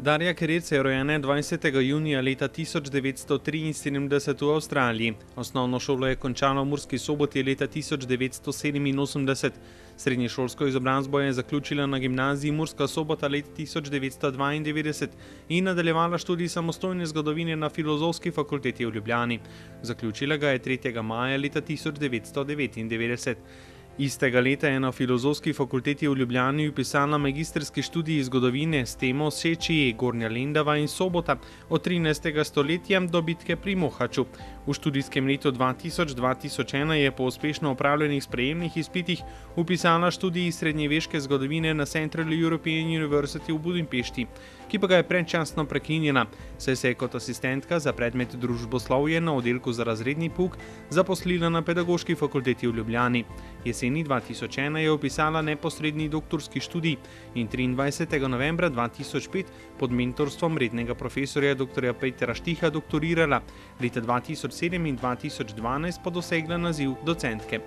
Darja Kerec je rojena 20. junija leta 1973 v Avstraliji. Osnovno šolo je končala v Murski Soboti leta 1987. Srednješolsko izobrazbo je zaključila na gimnaziji Murska Sobota leta 1992 in nadaljevala študij samostojne zgodovine na Filozofski fakulteti v Ljubljani. Zaključila ga je 3. maja leta 1999. Istega leta je na Filozofski fakulteti v Ljubljani vpisala magistrski študij zgodovine s temo Sečiji, Gornja Lendava in Sobota od 13. stoletja do bitke pri Mohaču. V študijskem letu 2000-2001 je po uspešno opravljenih sprejemnih izpitih vpisala študij srednjeveške zgodovine na Central European University v Budimpešti, ki pa ga je predčasno prekinjena, saj se je kot asistentka za predmet družboslovje na oddelku za razredni pouk zaposlila na Pedagoški fakulteti v Ljubljani. Jeseni 2001 je vpisala neposredni doktorski študij in 23. novembra 2005 pod mentorstvom rednega profesorja dr. Petra Štiha doktorirala, leta 2007 in 2012 pa dosegla naziv docentke.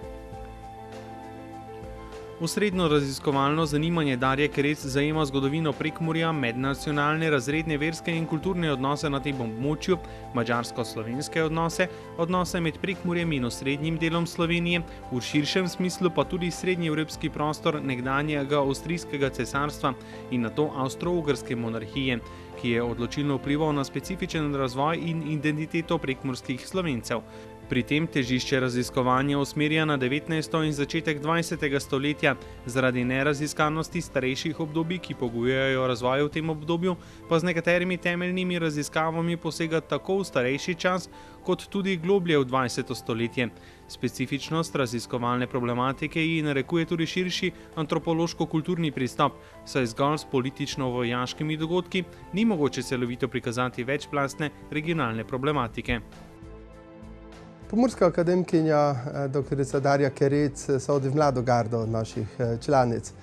Osrednjo raziskovalno zanimanje Darje Kerec zajema zgodovino Prekmurja, mednacionalne, razredne, verske in kulturne odnose na tem območju, madžarsko-slovenske odnose, odnose med Prekmurjem in osrednjim delom Slovenije, v širšem smislu pa tudi srednjeevropski prostor nekdanjega Avstrijskega cesarstva in nato Avstro-Ogrske monarhije, ki je odločilno vplival na specifičen razvoj in identiteto prekmurskih Slovencev. Pri tem težišče raziskovanja usmerja na 19. in začetek 20. stoletja, zaradi neraziskanosti starejših obdobij, ki pogojujejo razvoj v tem obdobju, pa z nekaterimi temeljnimi raziskavami posega tako v starejši čas, kot tudi globlje v 20. stoletje. Specifičnost raziskovalne problematike ji narekuje tudi širši antropološko-kulturni pristop, saj zgolj s politično-vojaškimi dogodki ni mogoče celovito prikazati večplastne regionalne problematike. Pomurska akademkinja dr. Darja Kerec sodi v mlado gardo naših članic.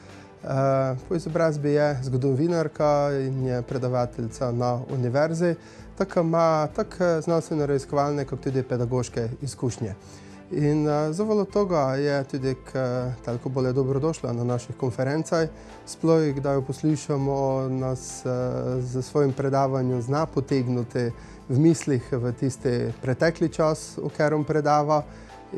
Po izobrazbi je zgodovinarka in je predavateljica na univerzi, tako ima tako znanstveno-raziskovalne, kot tudi pedagoške izkušnje. In zavolo toga je tudi toliko bolje dobrodošla na naših konferencah. Sploh, kdaj jo poslušamo, nas za svojim predavanjem zna potegnuti v mislih v tisti pretekli čas, v katerem predava.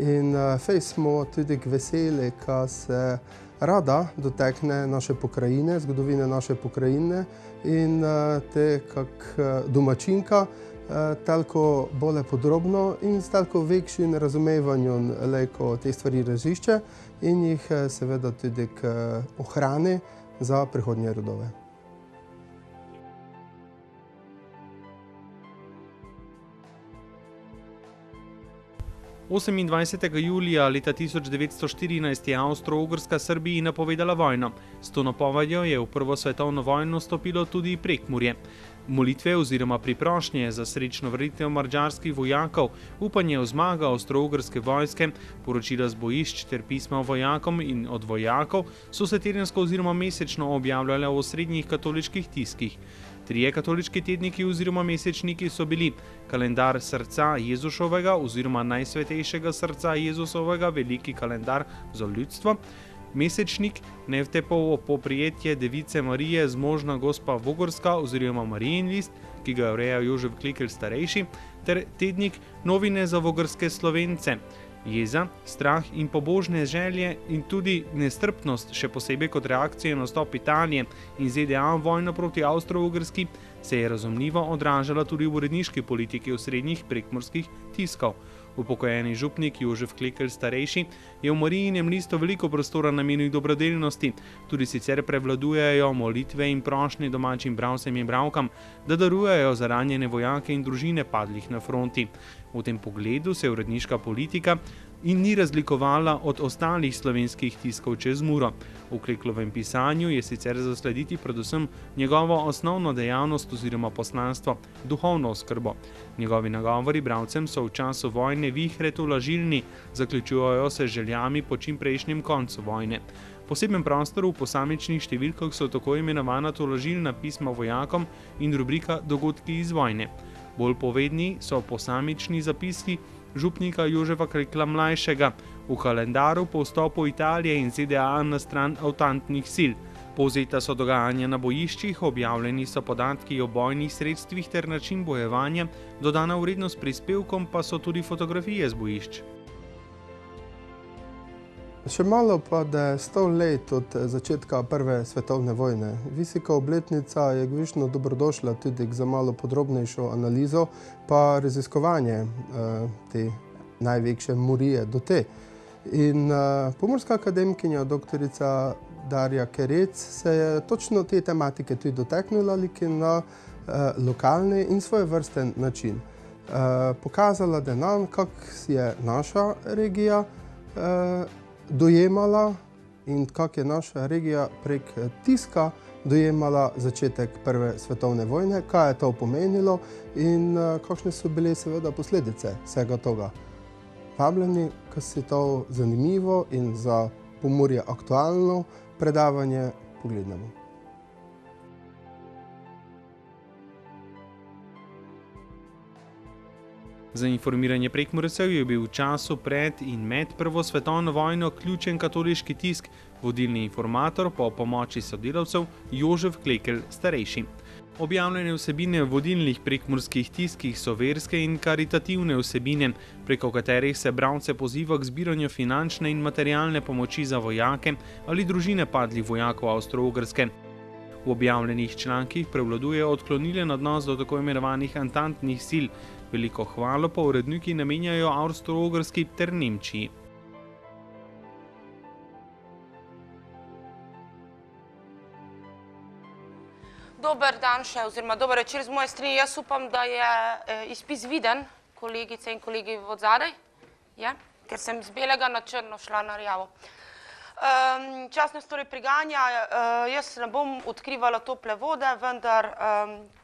In fej smo tudi veseli, ko se rada dotekne naše pokrajine, zgodovine naše pokrajine in te kak domačinka toliko bolje podrobno in s toliko večjim razumevanjem lejko te stvari razišče in jih seveda tudi ohrani za prihodnje rodove. 28. julija leta 1914 je Avstro-Ogrska Srbiji napovedala vojno. S to napovedjo je v Prvo svetovno vojno stopilo tudi Prekmurje. Molitve oziroma priprošnje za srečno vrnitev madžarskih vojakov, upanje v zmago avstro-ogrske vojske, poročila z bojišč ter pisma vojakom in od vojakov so se tedensko oziroma mesečno objavljale v osrednjih katoliških tiskih. Trije katoliški tedniki oziroma mesečniki so bili kalendar srca Jezušovega oziroma najsvetejšega srca Jezusovega, veliki kalendar za ljudstvo, mesečnik Nevtepovo poprijetje Device Marije zmožna gospa Vogorska oziroma Marijin list, ki ga je urejal Jožef Klekelj starejši, ter tednik Novine za vogrske Slovence. Jeza, strah in pobožne želje in tudi nestrpnost, še posebej kot reakcija na vstop Italije in ZDA v vojno proti Avstro-Ogrski, se je razumljivo odražala tudi v uredniški politiki osrednjih prekmurskih tiskov. Upokojeni župnik Jožef Klekelj starejši je v Marijinem listu veliko prostora namenil dobrodelnosti, tudi sicer prevladujejo molitve in prošnje domačim bralcem in bralkam, da darujejo za ranjene vojake in družine padlih na fronti. V tem pogledu se uredniška politika in ni razlikovala od ostalih slovenskih tiskov čez Muro. V Kleklovem pisanju je sicer zaslediti predvsem njegovo osnovno dejavnost oziroma poslanstvo, duhovno oskrbo. Njegovi nagovori bralcem so v času vojne vihre tolažilni, zaključujejo se željami po čimprejšnjem koncu vojne. Poseben prostor v posamičnih številkah so tako imenovana tolažilna pisma vojakom in rubrika Dogodki iz vojne. Bolj povedni so posamični zapiski župnika Jožefa Klekla mlajšega v kalendaru po vstopu Italije in ZDA na stran avtantnih sil. Povzeta so dogajanja na bojiščih, objavljeni so podatki o bojnih sredstvih ter način bojevanja, dodana vrednost prispevkom pa so tudi fotografije z bojišč. Še malo pa da je 100 let od začetka Prve svetovne vojne. Visoka obletnica je gvišno dobrodošla tudi za malo podrobnejšo analizo pa raziskovanje te največje morije do te. In pomorska akademkinja doktorica Darja Kerec se je točno te tematike tudi dotaknila na lokalni in svojevrsten način. Pokazala, da nam, kako je naša regija dojemala in kako je naša regija prek tiska dojemala začetek Prve svetovne vojne, kaj je to pomenilo in kakšne so bile seveda posledice vsega toga. Vabljeni, ko si to zanimivo in za Pomurje aktualno predavanje pogledamo. Za informiranje Prekmurcev je bil v času pred in med Prvo svetovno vojno ključen katoliški tisk, vodilni informator po pomoči sodelavcev Jožef Klekelj starejši. Objavljene vsebine v vodilnih prekmurskih tiskih so verske in karitativne vsebine, preko katerih se bralce poziva k zbiranju finančne in materialne pomoči za vojake ali družine padlih vojakov Avstro-Ogrske. V objavljenih člankih prevladuje odklonilen odnos do tako imenovanih antantnih sil. Veliko hvalo pa uredniki namenjajo Avstro-Ogrski ter Nemčiji. Dober dan še, oziroma dober večer z moje strani. Jaz upam, da je izpis viden, kolegice in kolegi od zadaj, ker sem z belega na črno šla na rjavo. Čas nas torej priganja, jaz ne bom odkrivala tople vode, vendar,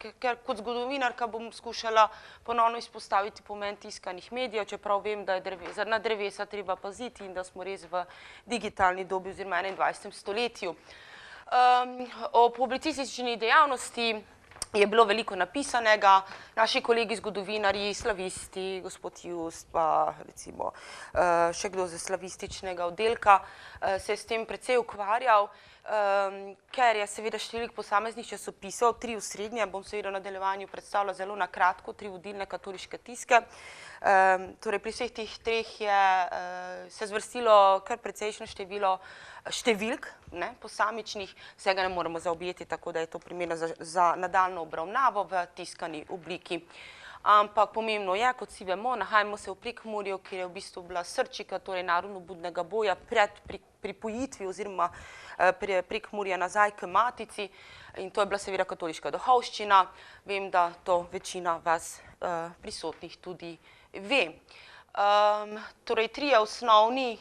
ker kot zgodovinarka bom skušala ponovno izpostaviti pomen tiskanih medijev, čeprav vem, da je na drevesa treba paziti in da smo res v digitalni dobi oziroma 21. stoletju. O publicistični dejavnosti je bilo veliko napisanega, naši kolegi zgodovinarji, slavisti, gospod Just, pa recimo še kdo z slavističnega oddelka se je s tem precej ukvarjal, ker je seveda številk posameznih časopisov, 3 osrednje, bom seveda v nadaljevanju predstavila zelo na kratko, 3 vodilne katoliške tiske. Torej pri vseh teh 3 je se zvrstilo kar precejšnje število številk posamičnih, vsega ne moremo zaobjeti, tako da je to primerno za nadaljnjo obravnavo v tiskani obliki. Ampak pomembno je, kot vsi vemo, nahajamo se v Prekmurju, kjer je v bistvu bila srčika, torej narodnobudnega boja pred pripojitvi oziroma Prekmurja nazaj k Matici, in to je bila seveda katoliška duhovščina. Vem, da to večina vas prisotnih tudi ve. Torej, 3 osnovni,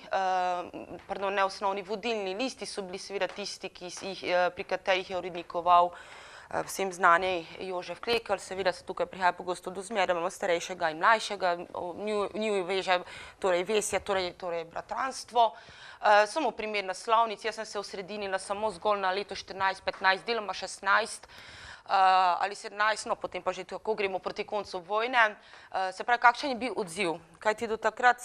ne osnovni, vodilni listi so bili seveda tisti, pri katerih je urednikoval vsem znani Jožef Klekelj. Seveda se tukaj prihaja pogosto do zmede, imamo starejšega in mlajšega, njiju veže vesje, torej bratranstvo. Samo primer naslovnic, jaz sem se osredinila samo zgolj na leto 14, 15, deloma 16 ali 17, no potem pa že tako gremo proti koncu vojne. Se pravi, kakšen je bil odziv? Kajti do takrat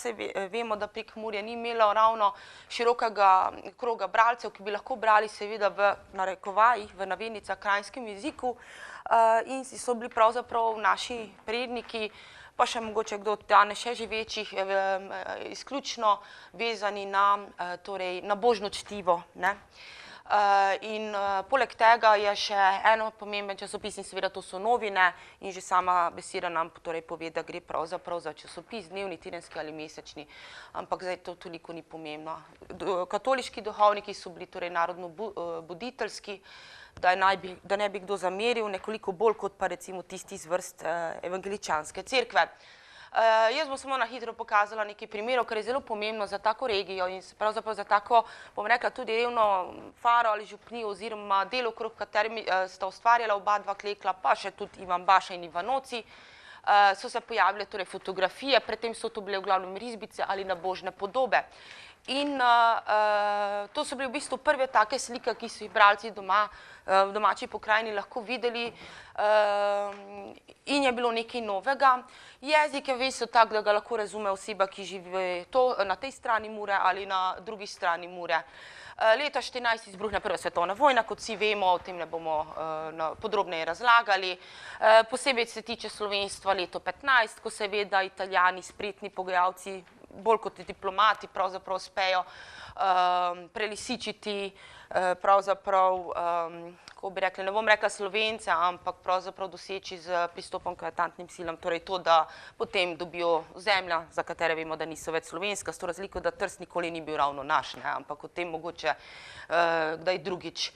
vemo, da Prekmurje ni imelo ravno širokega kroga bralcev, ki bi lahko brali seveda v narekovajih, v navednicah krajnskem jeziku, in so bili pravzaprav naši predniki, pa še mogoče kdo danes še živečih, izključno vezani na božno čtivo. In poleg tega je še eno pomemben časopis in seveda to so novine in že sama beseda nam pove, da gre pravzaprav za časopis dnevni, tedenski ali mesečni, ampak zdaj to toliko ni pomembno. Katoliški duhovniki so bili torej narodno-buditeljski, da ne bi kdo zameril, nekoliko bolj kot pa recimo tisti iz vrst evangeličanske cerkve. Jaz bom samo na hitro pokazala nekaj primerov, kar je zelo pomembno za tako regijo in pravzaprav za tako, bom rekla, tudi revno faro ali župnijo oziroma del, okrog katerim sta ustvarjala oba dva Klekla, pa še tudi Ivan Baša in Ivanoci, so se pojavile torej fotografije, predtem so to bile v glavnem risbice ali nabožne podobe. In to so bile v bistvu prve take slike, ki so jih bralci doma v domači pokrajini lahko videli in je bilo nekaj novega. Jezik je v bistvu tak, da ga lahko razume oseba, ki živi na tej strani Mure ali na drugi strani Mure. Leta 14 izbruhne Prva svetovna vojna, kot vsi vemo, o tem ne bomo podrobneje razlagali. Posebej se tiče slovenstva leto 15, ko seveda Italijani, spretni pogajalci, bolj kot diplomati, pravzaprav uspejo prelisičiti, pravzaprav, kako bi rekli, ne bom rekla Slovence, ampak pravzaprav doseči z pristopom k atantnim silam, torej to, da potem dobijo zemlja, za katere vemo, da niso več slovenska, s to razliko, da Trst nikoli ni bil ravno naš, ampak o tem mogoče kdaj drugič.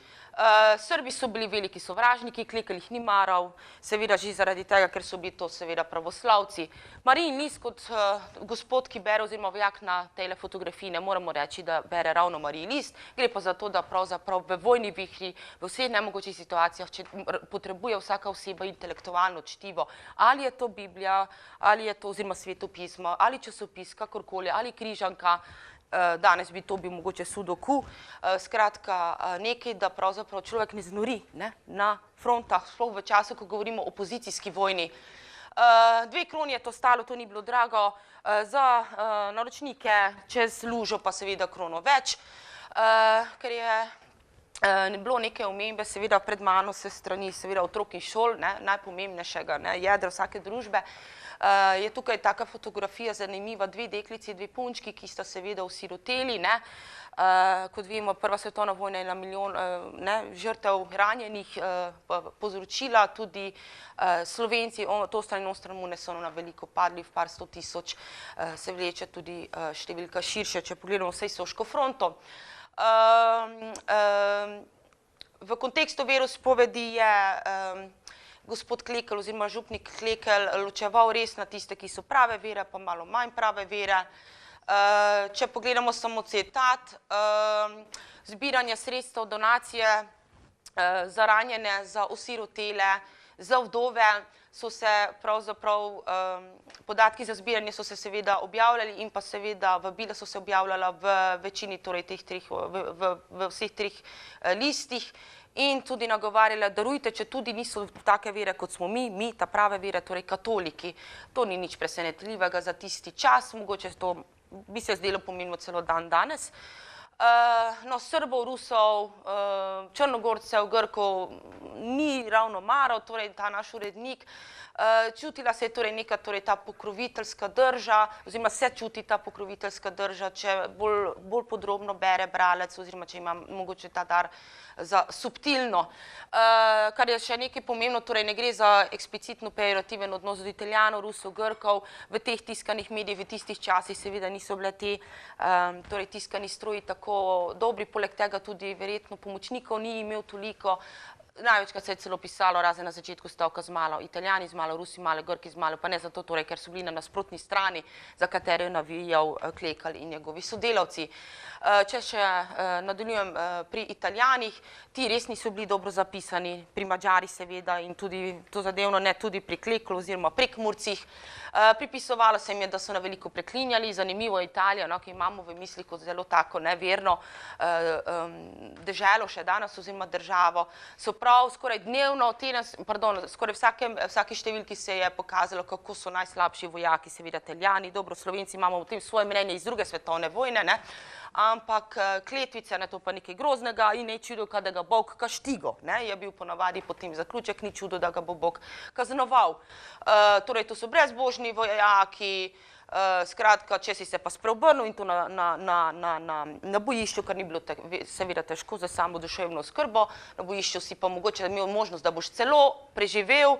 Srbi so bili veliki sovražniki, Klekelj jih ni maral, seveda že zaradi tega, ker so bili to seveda pravoslavci. Marijin list kot gospod, ki bere oziroma vojak na tejle fotografiji, ne moramo reči, da bere ravno Marijin list, gre pa za to, da pravzaprav v vojni vihri, v vseh nemogočih situacijah, če potrebuje vsaka oseba intelektualno čtivo, ali je to Biblija, ali je to oziroma svetopismo, ali časopis, kakorkoli, ali križanka, danes bi to bil mogoče sudoku, skratka nekaj, da pravzaprav človek ne znori na frontah, sploh v času, ko govorimo o opozicijski vojni. 2 kroni je to stalo, to ni bilo drago, za naročnike čez lužo pa seveda krono več, ker je bilo neke omembe seveda pred mano se strani seveda otrok in šol, najpomembnejšega jedra vsake družbe. Je tukaj taka fotografija zanimiva, 2 deklici, 2 punčki, ki sta seveda osiroteli. Kot vemo, Prva svetovna vojna je na milijon žrtev ranjenih povzročila, tudi Slovenci, to stran in ostran Mune so na veliko padli, v par 100 tisoč se vleče tudi številka širše, če pogledamo vsej Soško fronto. V kontekstu veroizpovedi je gospod Klekelj oziroma župnik Klekelj ločeval res na tiste, ki so prave vere, pa malo manj prave vere. Če pogledamo samo citat, zbiranje sredstev, donacije za ranjene, za osirotele, za vdove, so se pravzaprav, podatki za zbiranje so se seveda objavljali in pa seveda vabila so se objavljala v večini, torej v vseh 3 listih, in tudi nagovarjala, darujte, če tudi niso take vere, kot smo mi, ta prave vere, torej katoliki. To ni nič presenetljivega za tisti čas, mogoče to bi se zdelo pomembno celo dan danes. No, Srbov, Rusov, Črnogorcev, Grkov ni ravno maral, torej ta naš urednik. Čutila se je torej neka ta pokroviteljska drža, oziroma se čuti ta pokroviteljska drža, če bolj podrobno bere bralec, oziroma če ima mogoče ta dar za subtilno. Kar je še nekaj pomembno, torej ne gre za eksplicitno pejorativen odnos do Italijanov, Rusov, Grkov, v teh tiskanih medijih, v tistih časih seveda niso bile te tiskani stroji tako dobri, poleg tega tudi verjetno pomočnikov ni imel toliko. Največkrat se je celo pisalo, razen na začetku stavka z malo Italijani, z malo Rusi, malo Grki, z malo, pa ne zato, torej, ker so bili na nasprotni strani, za katero je navijal Klekelj in njegovi sodelavci. Če še nadaljujem pri Italijanih, ti res niso bili dobro zapisani, pri Madžari seveda in tudi to zadevno ne tudi pri Klekeljju oziroma Prekmurcih. Pripisovalo se jim je, da so na veliko preklinjali, zanimivo je Italija, ki imamo v mislih kot zelo tako neverno deželo še danes oziroma državo, so prav skoraj dnevno, skoraj vsaki številki se je pokazalo, kako so najslabši vojaki, seveda Italijani, dobro, Slovenci imamo v tem svoje mnenje iz 2. svetovne vojne, ampak kletvice, to pa nekaj groznega in ne čudo, da ga Bog kaštigo, je bil ponavadi potem zaključek, ni čudo, da ga bo Bog kaznoval. Torej, to so brezbožni vojaki, skratka, če si se pa spreobrnil in to na bojišču, kar ni bilo seveda težko za samo duševno oskrbo, na bojišču si pa mogoče imel možnost, da boš celo preživel.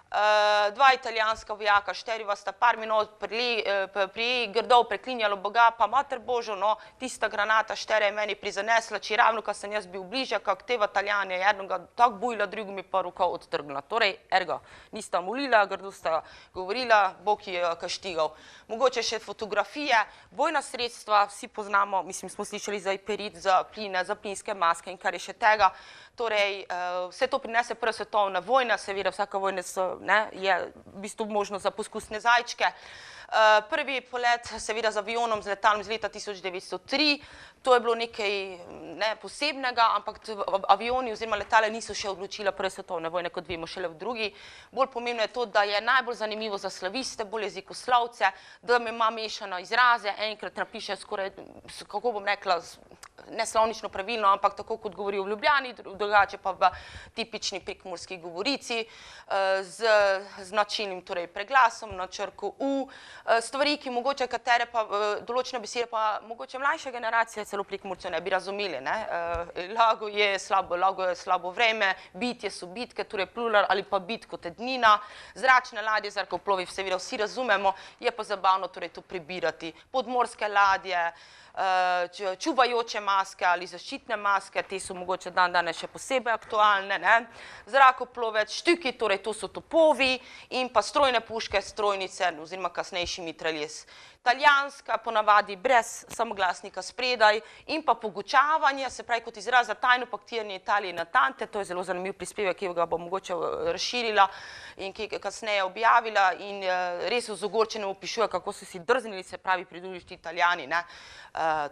2 italijanska vojaka, 4 vas sta par minut pri grdov preklinjalo Boga, pa mater Božo, tista granata 4 je meni prizanesla, či ravno, ko sem jaz bil bližja, kak teva Italijanja je jednoga tak bujila, drugo mi pa ruka odtrgla. Torej, ergo, nista molila, grdo sta govorila, Bog je kaštigal. Mogoče še fotografije, vojna sredstva, vsi poznamo, mislim, smo slišali za iperit, za pline, za plinske maske in kar je še tega. Torej, vse to prinese Prva svetovna vojna, seveda vsaka vojna so je v bistvu možnost za poskusne zajčke. Prvi polet seveda z avionom, z letalom iz leta 1903, to je bilo nekaj posebnega, ampak avioni oziroma letale niso še odločila prve svetovne vojne, kot vemo, šele v drugi. Bolj pomembno je to, da je najbolj zanimivo za slaviste, bolj jezikoslovce, da ima mešano izraze, enkrat napiše skoraj, kako bom rekla, ne slovnično pravilno, ampak tako, kot govori v Ljubljani, drugače pa v tipični prekmurski govorici, z značilnim preglasom na črko U, stvari, ki mogoče katere pa, določene besede pa mogoče mlajše generacije celo prekmurcev ne bi razumeli. Lago je slabo vreme, bitje so bitke, torej plural ali pa bit kot ednina, zračne ladje, zrakoplovi, seveda vsi razumemo, je pa zabavno torej to prebirati. Podmorske ladje, čuvajoče maske ali zaščitne maske, te so mogoče danes še posebej aktualne, zrakoplovec, štuki, torej to so topovi in pa strojne puške, strojnice oziroma kasnejši mitraljez. Italijanska, ponavadi brez samoglasnika spredaj in pa pogučavanje, se pravi kot izraz za tajno paktiranje Italije in Antante, to je zelo zanimiv prispevek, ki ga bom mogoče razširila in ki ga kasneje objavila in res v Zagorčenem opišuje, kako so si drznili, se pravi pridružiti Italijani,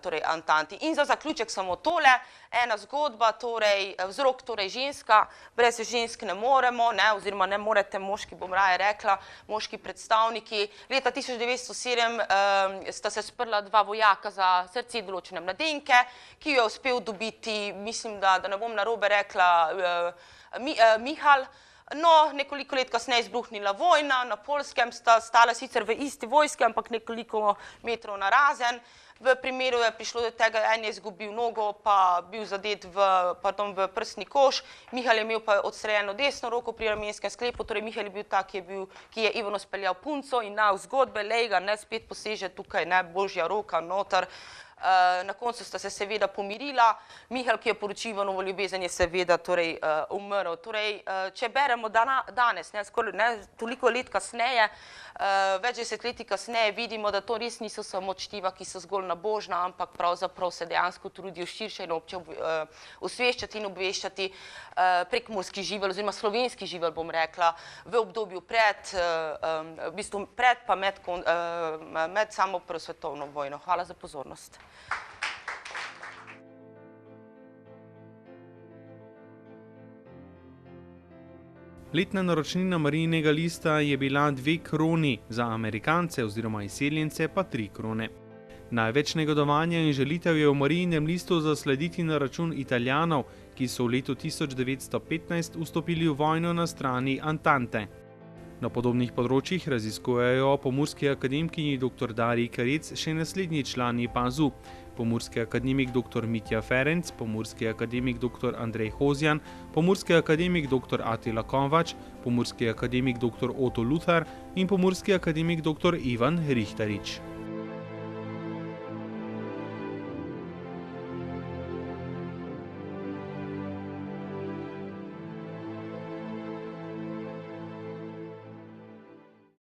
torej Antanti. In za zaključek samo tole, ena zgodba, torej vzrok, torej ženska, brez žensk ne moremo, oziroma ne morete, moški bom raje rekla, moški predstavniki. Leta 1907 sta se sprla dva vojaka za srce določene mladenke, ki jo je uspel dobiti, mislim, da ne bom narobe rekla, Mihal. No, nekoliko let kasneje izbruhnila vojna, na Poljskem sta stala sicer v isti vojski, ampak nekoliko metrov narazen. V primeru je prišlo do tega, en je izgubil nogo, pa bil zadet v prsni koš, Mihal je imel pa odstreljeno desno roko pri ramenskem sklepu, torej Mihal je bil ta, ki je Ivano speljal punco in v zgodbe, lej ga, spet poseže tukaj, božja roka noter. Na koncu sta se seveda pomirila, Mihal, ki je poročil Ivanovo ljubezen, je seveda umrl. Torej, če beremo danes, toliko let kasneje, več desetletij kasneje, vidimo, da to res niso samo čtiva, ki so zgolj nabožna, ampak pravzaprav se dejansko trudijo širše in obče osveščati in obveščati prekmurski živelj, oziroma slovenski živelj, bom rekla, v obdobju pred pa med samo prvo svetovno vojno. Hvala za pozornost. Letna naročnina Marijinega lista je bila 2 kroni, za Amerikance oziroma izseljence pa 3 krone. Največ negodovanja in žalitev je v Marijinem listu zaslediti na račun Italijanov, ki so v letu 1915 vstopili v vojno na strani Antante. Na podobnih področjih raziskujejo pomurski akademkinji dr. Darji Kerec še naslednji člani PAZU, pomurski akademik dr. Mitja Ferenc, pomurski akademik dr. Andrej Hozjan, pomurski akademik dr. Atila Kovač, pomurski akademik dr. Oto Luthar in pomurski akademik dr. Ivan Rihtarič.